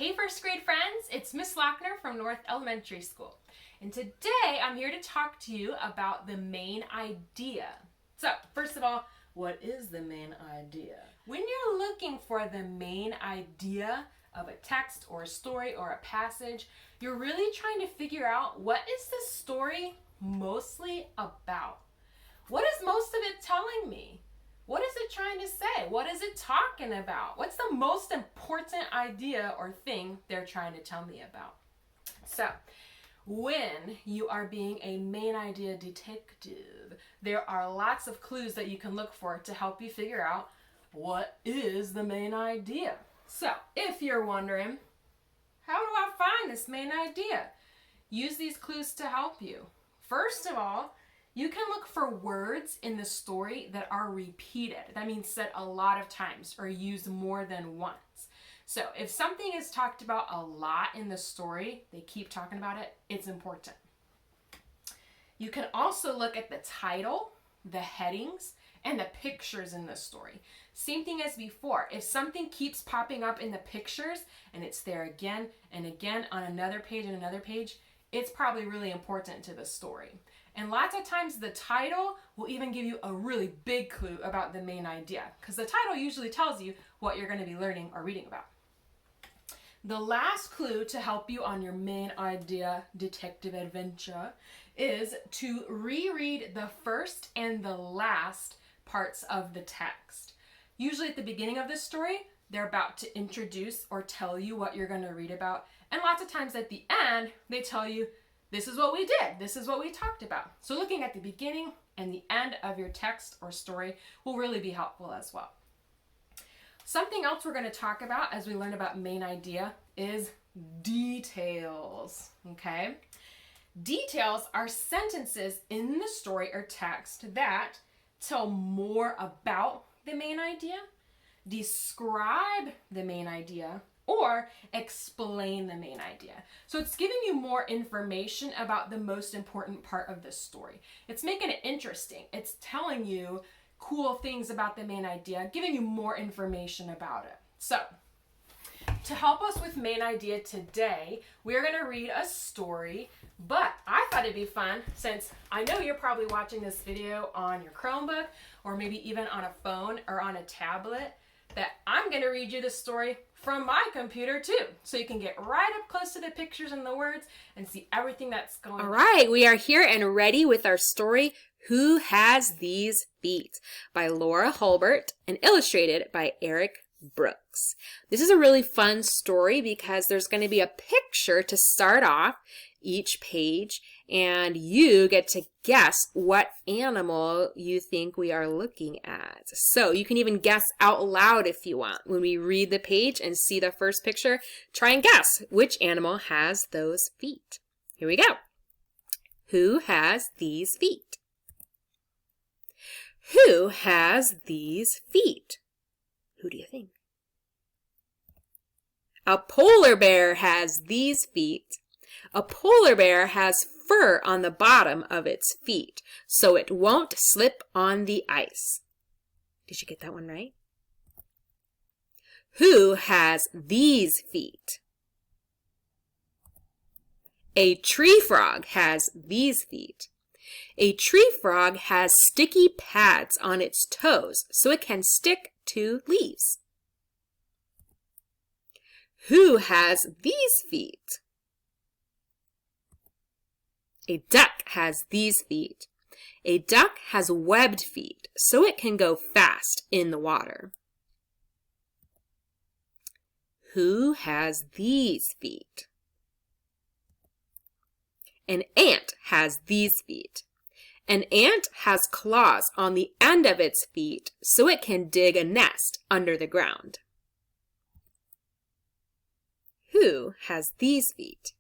Hey first grade friends, it's Miss Lochner from North Elementary School. And today I'm here to talk to you about the main idea. So first of all, what is the main idea? When you're looking for the main idea of a text or a story or a passage, you're really trying to figure out what is this story mostly about? What is most of it telling me? What is it trying to say? What is it talking about? What's the most important idea or thing they're trying to tell me about? So, when you are being a main idea detective, there are lots of clues that you can look for to help you figure out what is the main idea. So, if you're wondering, how do I find this main idea? Use these clues to help you. First of all, you can look for words in the story that are repeated. That means said a lot of times or used more than once. So if something is talked about a lot in the story, they keep talking about it, it's important. You can also look at the title, the headings, and the pictures in the story. Same thing as before. If something keeps popping up in the pictures and it's there again and again on another page and another page, it's probably really important to the story. And lots of times the title will even give you a really big clue about the main idea, because the title usually tells you what you're going to be learning or reading about. The last clue to help you on your main idea detective adventure is to reread the first and the last parts of the text. Usually at the beginning of the story, they're about to introduce or tell you what you're going to read about. And lots of times at the end, they tell you, this is what we did. This is what we talked about. So looking at the beginning and the end of your text or story will really be helpful as well. Something else we're going to talk about as we learn about main idea is details, okay? Details are sentences in the story or text that tell more about the main idea, describe the main idea, or explain the main idea. So it's giving you more information about the most important part of the story. It's making it interesting. It's telling you cool things about the main idea, giving you more information about it. So, to help us with main idea today, we're going to read a story, but I thought it'd be fun, since I know you're probably watching this video on your Chromebook or maybe even on a phone or on a tablet, that I'm going to read you the story from my computer too, so you can get right up close to the pictures and the words and see everything that's going on. All right, we are here and ready with our story, Who Has These Feet? By Laura Hulbert and illustrated by Eric Brooks. This is a really fun story because there's going to be a picture to start off each page, and you get to guess what animal you think we are looking at. So you can even guess out loud if you want. When we read the page and see the first picture, try and guess which animal has those feet. Here we go. Who has these feet? Who has these feet? Who do you think? A polar bear has these feet. A polar bear has fur on the bottom of its feet, so it won't slip on the ice. Did you get that one right? Who has these feet? A tree frog has these feet. A tree frog has sticky pads on its toes, so it can stick to leaves. Who has these feet? A duck has these feet. A duck has webbed feet, so it can go fast in the water. Who has these feet? An ant has these feet. An ant has claws on the end of its feet, so it can dig a nest under the ground. Who has these feet?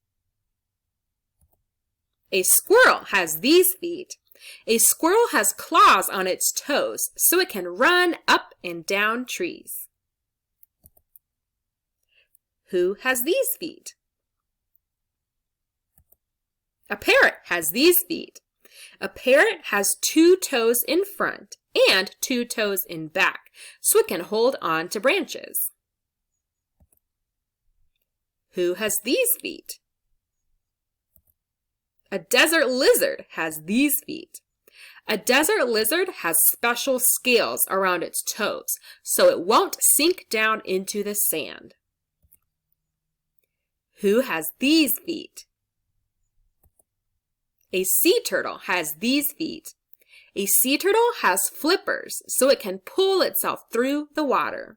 A squirrel has these feet. A squirrel has claws on its toes, so it can run up and down trees. Who has these feet? A parrot has these feet. A parrot has 2 toes in front and 2 toes in back, so it can hold on to branches. Who has these feet? A desert lizard has these feet. A desert lizard has special scales around its toes, so it won't sink down into the sand. Who has these feet? A sea turtle has these feet. A sea turtle has flippers, so it can pull itself through the water.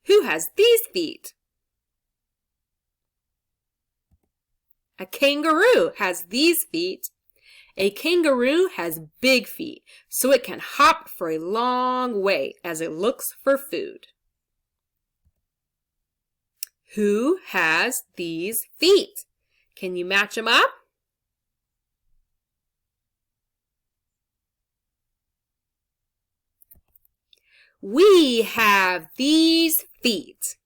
Who has these feet? A kangaroo has these feet. A kangaroo has big feet, so it can hop for a long way as it looks for food. Who has these feet? Can you match them up? We have these feet.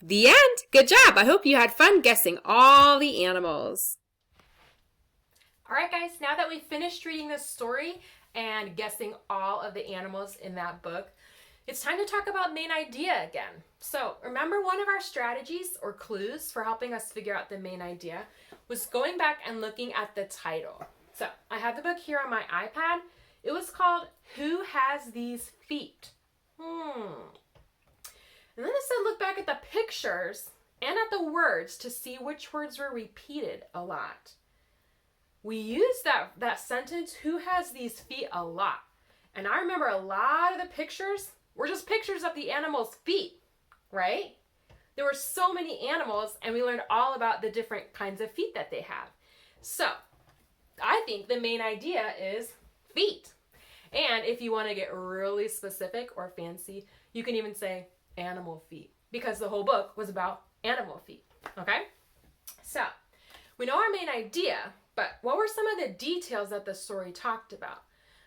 The end. Good job. I hope you had fun guessing all the animals. All right, guys, now that we've finished reading this story and guessing all of the animals in that book, it's time to talk about main idea again. So remember, one of our strategies or clues for helping us figure out the main idea was going back and looking at the title. So I have the book here on my iPad. It was called Who Has These Feet? And then it said look back at the pictures and at the words to see which words were repeated a lot. We used that sentence, who has these feet, a lot. And I remember a lot of the pictures were just pictures of the animals' feet, right? There were so many animals, and we learned all about the different kinds of feet that they have. So I think the main idea is feet. And if you want to get really specific or fancy, you can even say animal feet, because the whole book was about animal feet, okay? So we know our main idea, but what were some of the details that the story talked about?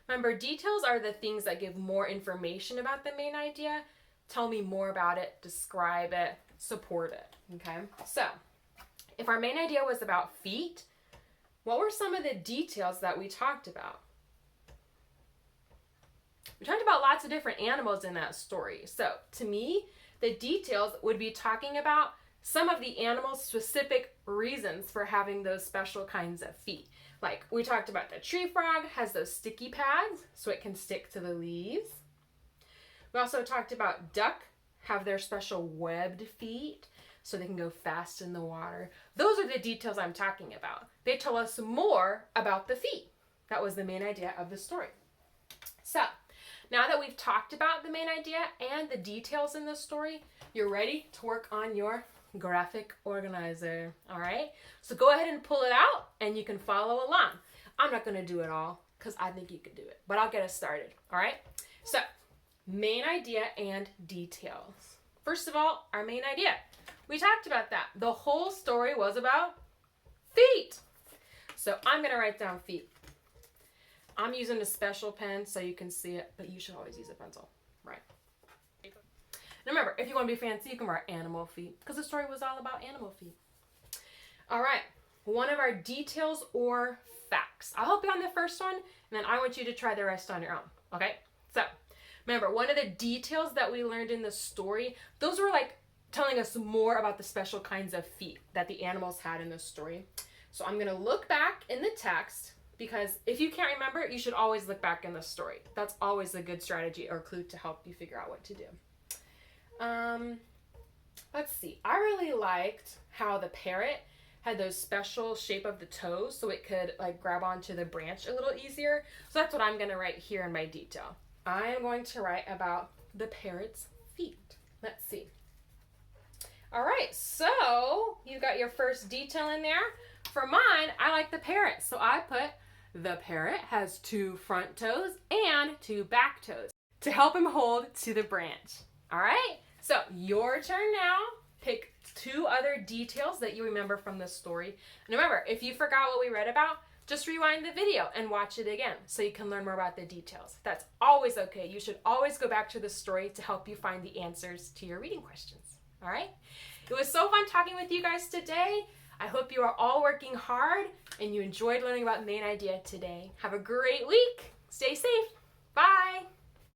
Remember, details are the things that give more information about the main idea, tell me more about it, describe it, support it, okay? So if our main idea was about feet, what were some of the details that we talked about? We talked about lots of different animals in that story. So to me, the details would be talking about some of the animals' specific reasons for having those special kinds of feet. Like we talked about the tree frog has those sticky pads so it can stick to the leaves. We also talked about duck have their special webbed feet so they can go fast in the water. Those are the details I'm talking about. They tell us more about the feet. That was the main idea of the story. So now that we've talked about the main idea and the details in the story, you're ready to work on your graphic organizer, all right? So go ahead and pull it out and you can follow along. I'm not gonna do it all because I think you can do it, but I'll get us started, all right? So main idea and details. First of all, our main idea. We talked about that. The whole story was about feet. So I'm gonna write down feet. I'm using a special pen so you can see it, but you should always use a pencil, right? Now remember, if you want to be fancy, you can write animal feet because the story was all about animal feet. All right, one of our details or facts. I'll help you on the first one, and then I want you to try the rest on your own, okay? So remember, one of the details that we learned in the story, those were like telling us more about the special kinds of feet that the animals had in the story. So I'm going to look back in the text, because if you can't remember, you should always look back in the story. That's always a good strategy or clue to help you figure out what to do. Let's see. I really liked how the parrot had those special shape of the toes so it could like grab onto the branch a little easier. So that's what I'm going to write here in my detail. I am going to write about the parrot's feet. Let's see. All right, so you got your first detail in there. For mine, I like the parrot, so I put the parrot has 2 front toes and 2 back toes to help him hold to the branch. All right, so your turn now. Pick 2 other details that you remember from this story. And remember, if you forgot what we read about, just rewind the video and watch it again so you can learn more about the details. That's always okay. You should always go back to the story to help you find the answers to your reading questions. All right? It was so fun talking with you guys today. I hope you are all working hard and you enjoyed learning about main idea today. Have a great week. Stay safe. Bye.